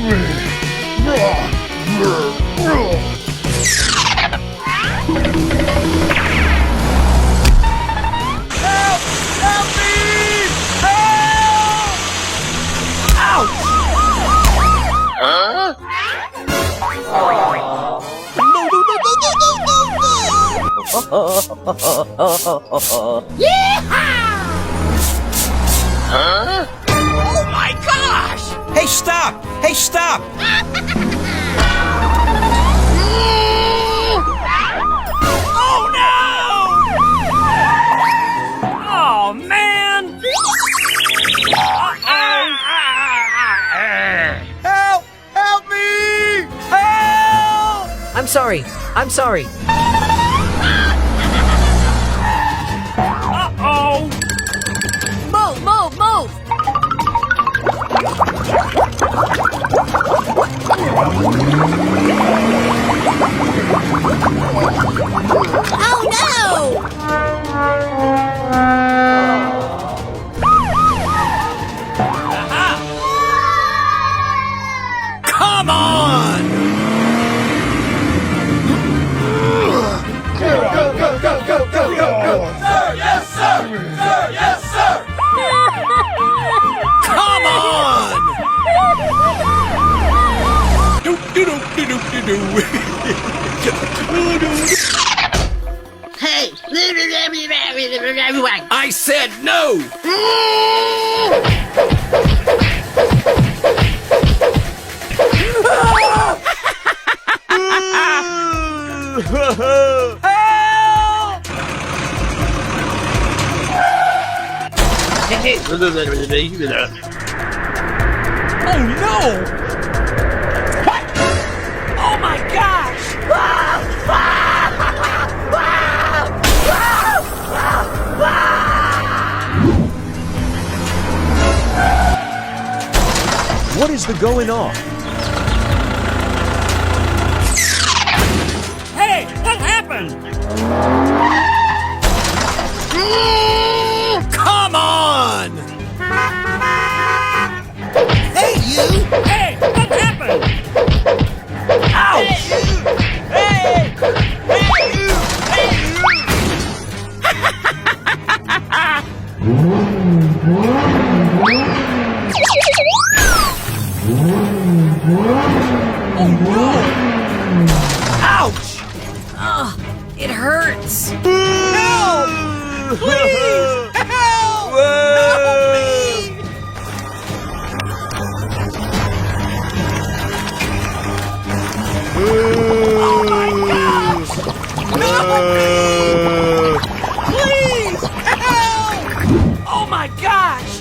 Help me! Help! Ouch! Huh? Yeehaw! Huh? Oh my gosh! Hey, stop! Hey, stop! Oh no! Oh man! Help! Help me! Help! I'm sorry. I'm sorry. Uh-oh! Move, move, move! Oh no! Come on! Go, go, go, go, go, go, go! Sir, yes, sir! Sir, yes, sir! Come on! Do, do, do, do, do, do, do. Hey! I said no! Help! Oh no! What? Oh my gosh! What is the going on? Hey, what happened? Come on! Hey, you! Hey, what happened? Ouch! Hey! Hey, you! Hey, Oh no! Ouch! It hurts. Help! Please! Help! Help me! Oh my gosh! Help me! Please! Help! Oh my gosh!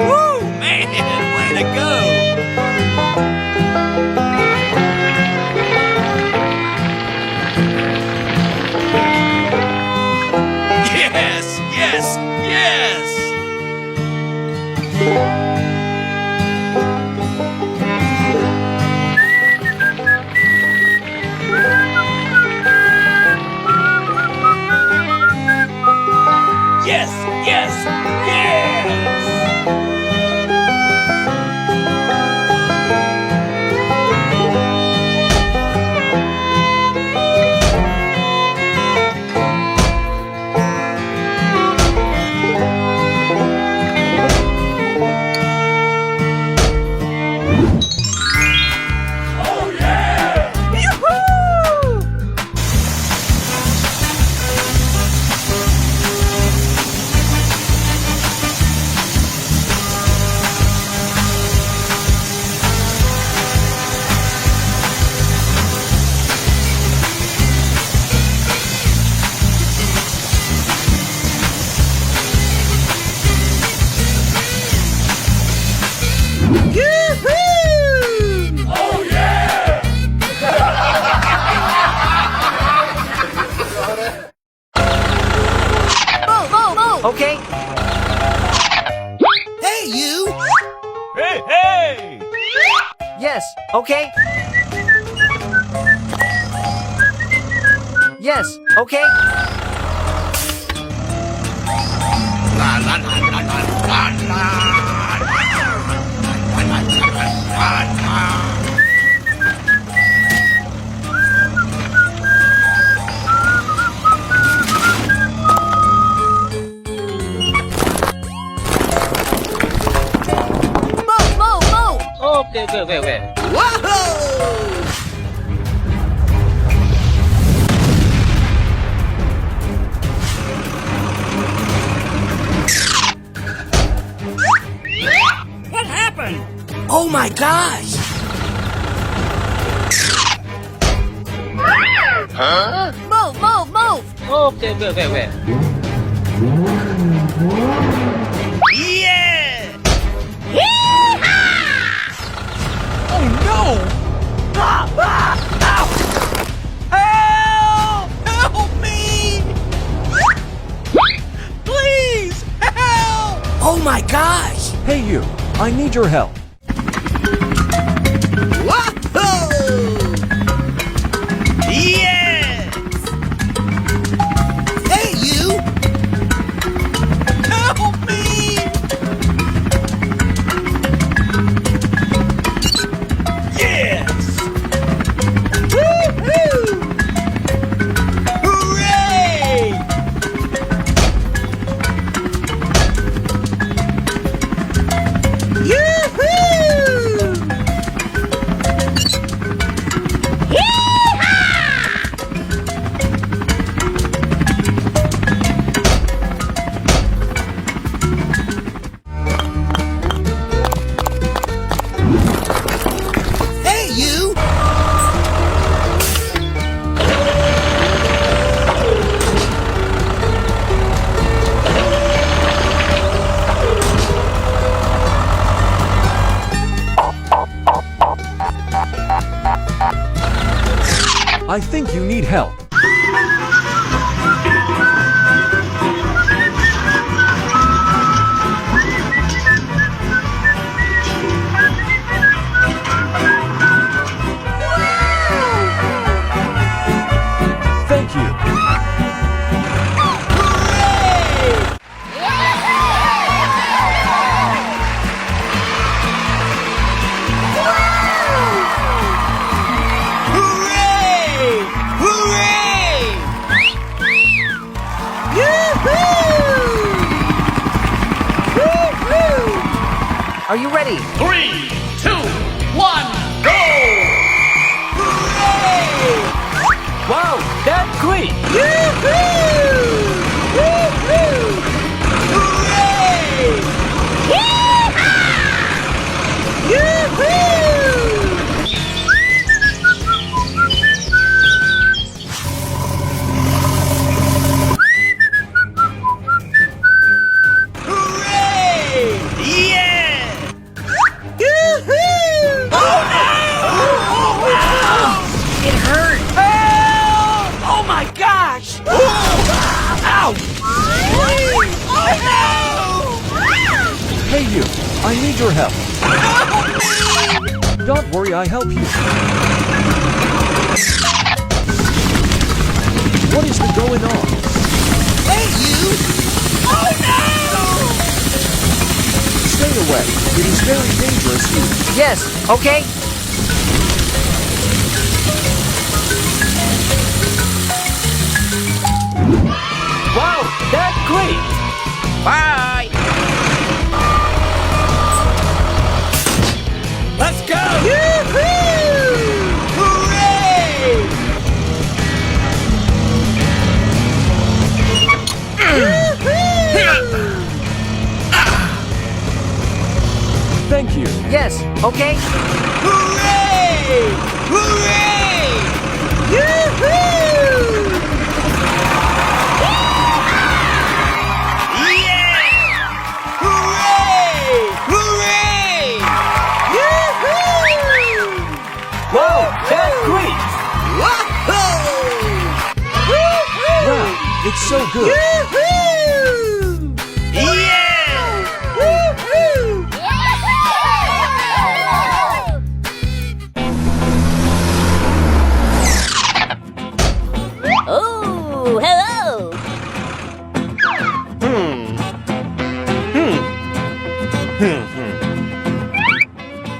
Woo! Man, way to go! Yes! Yes! Yes! Yes! Yes! Yes! Oh yeah! Yoo-hoo! Yoo-hoo! Oh yeah! Move, move, move! Okay. Hey, you! Hey! Yes, okay. Yes, okay. Move, move, move. Okay. What happened? Oh my gosh! Move, move, move. Okay. Yeah! Oh no! Ow! Help! Help me! Please, help! Oh my gosh! Hey you, I need your help. Yes! Hey you! Help me! Yes! Woo-hoo! Hooray! Hey you! I think you need help. Thank you. Are you ready? 3, 2, 1, go! Wow, that's great! It hurt. Oh my gosh! Ow! Hey you, I need your help. Don't worry, I help you. What is going on? Hey you! Stay away. It is very dangerous here. Yes, okay. Wow, that's great! Bye! Let's go! Thank you. Yes, okay. Wow, that's great! Wow, it's so good.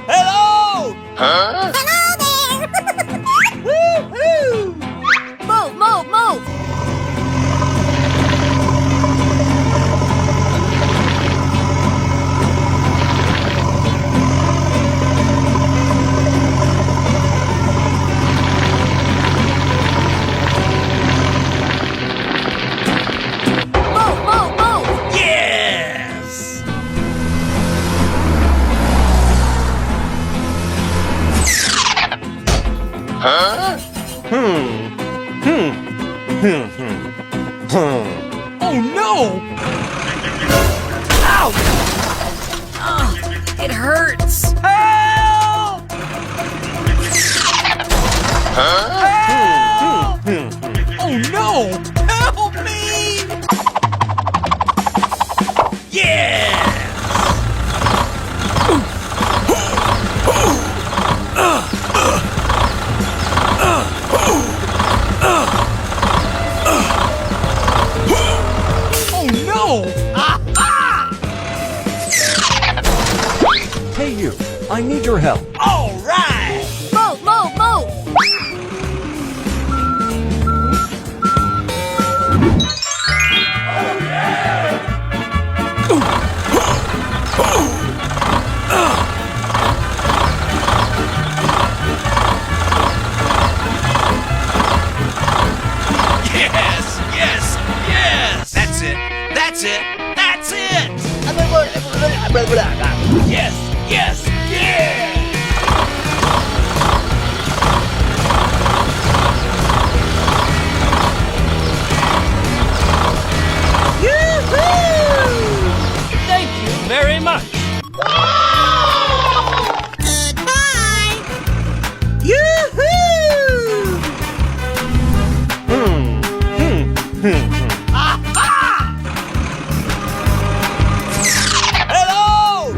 Hello! Huh? Woo-hoo! Move, move, move! Move, move, move! Yes! Huh? Oh no! Ow! It hurts! Help! Huh? Help! Oh no! Help me! Yeah! Oh no! Hey, you. I need your help. All right! Move, move, move! Yes! Yes! Yes! That's it! That's it! That's it! Yes! Yes! Yeah! Yoo-hoo! Thank you very much. Goodbye! Yoo-hoo! Aha! Hello!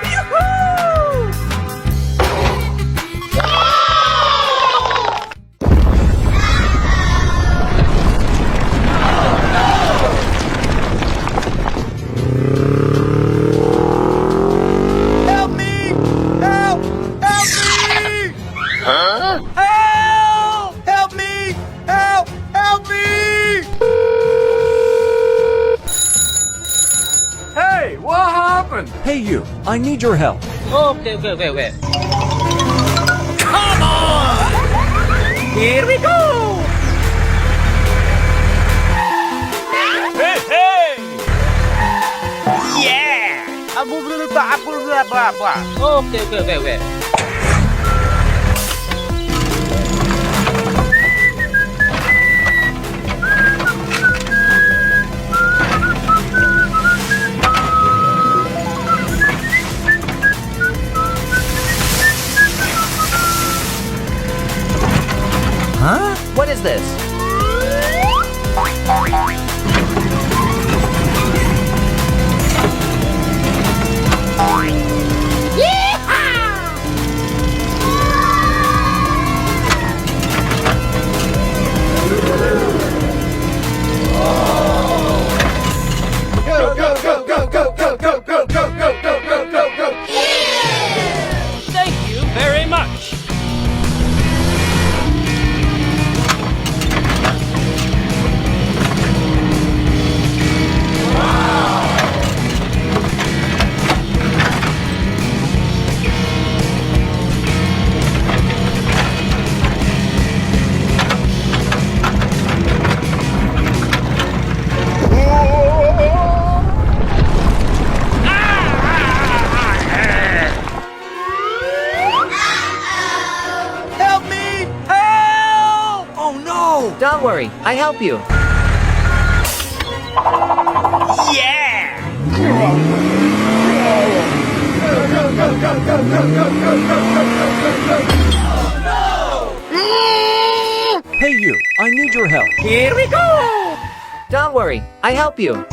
Yoo-hoo! Help me! Help! Help me! Huh? Help! Help me! Help! Help me! Hey, what happened? Hey, you. I need your help. Okay. Come on! Here we go! Hey, hey! Yeah! Okay. Huh? What is this? Go, go, go, go, go, go, go, go, go, go, go, go, go, go. Thank you very much. Help me! Help! Oh no! Don't worry, I help you. Yeah! Hey, you. I need your help. Here we go! Don't worry, I help you.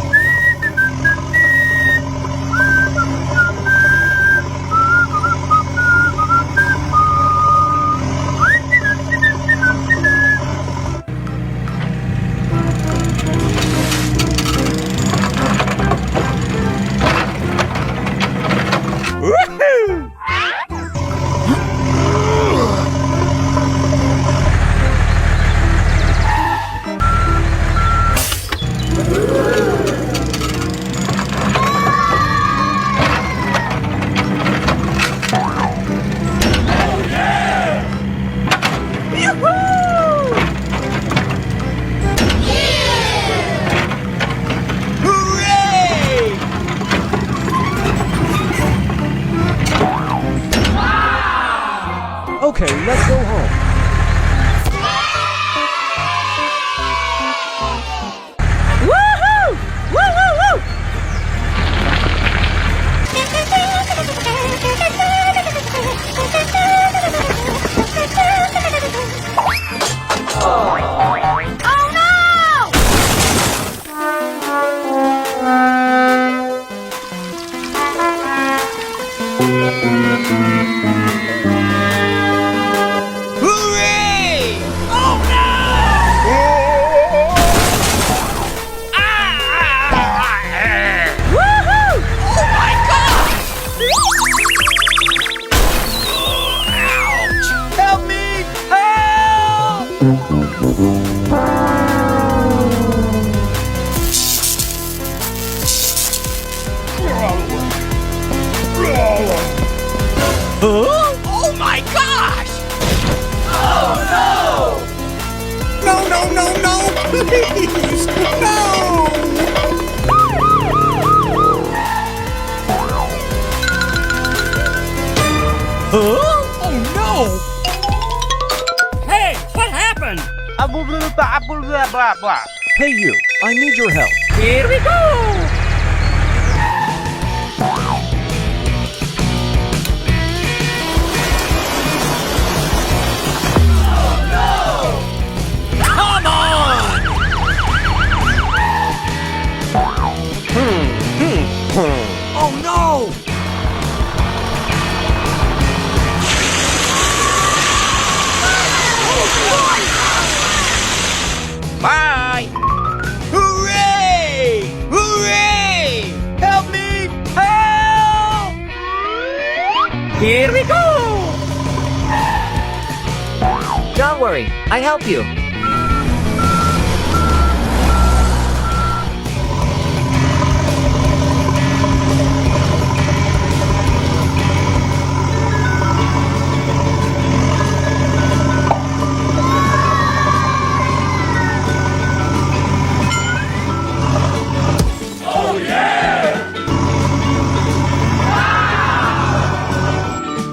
Okay, let's go home. Woohoo! Woo woo woo! Oh no! Hooray! Oh no! Woohoo! Oh my God! Ouch! Help me! Help! Huh? Oh my gosh! Oh no! No, no, no, no! Please! No! Huh? Oh no! Hey, what happened? Hey you, I need your help. Here we go! Come on! Oh no! Bye! Hooray! Hooray! Help me! Help! Here we go! Don't worry, I help you.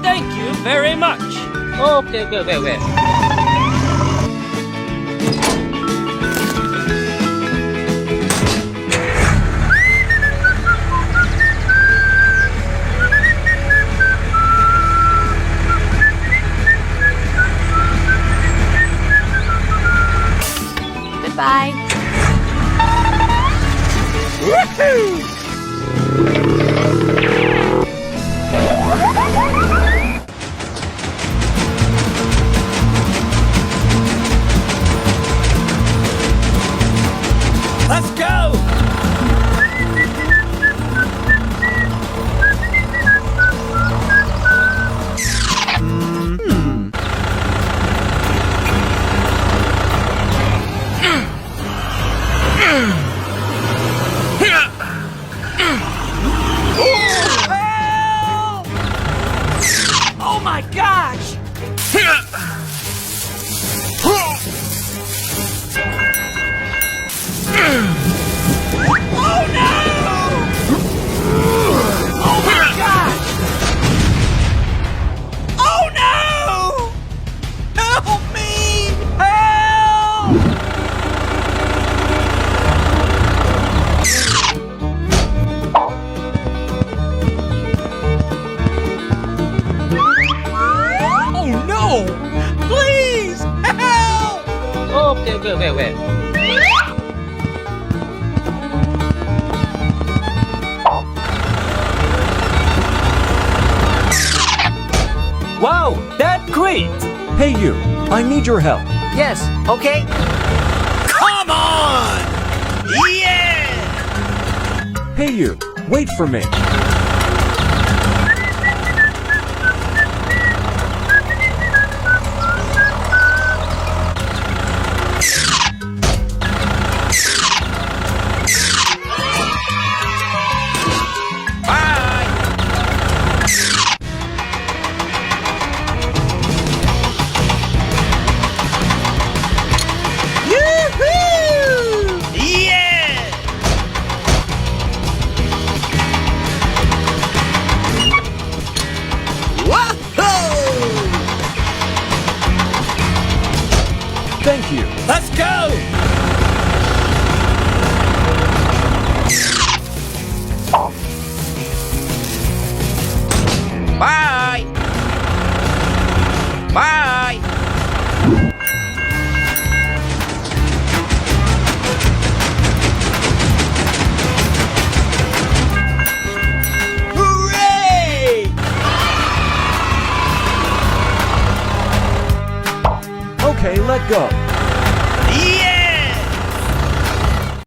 Thank you very much. Okay, wait. Goodbye. Let's go! Oh my gosh! Oh no! Oh my gosh! Oh no! Help me! Help! Oh no! Please! Help! Okay, wait. Wow, that's great! Hey you, I need your help. Yes, okay? Come on! Yeah! Hey you, wait for me. Bye! Yoo-hoo! Yeah! Bye. Hooray! Okay, let go.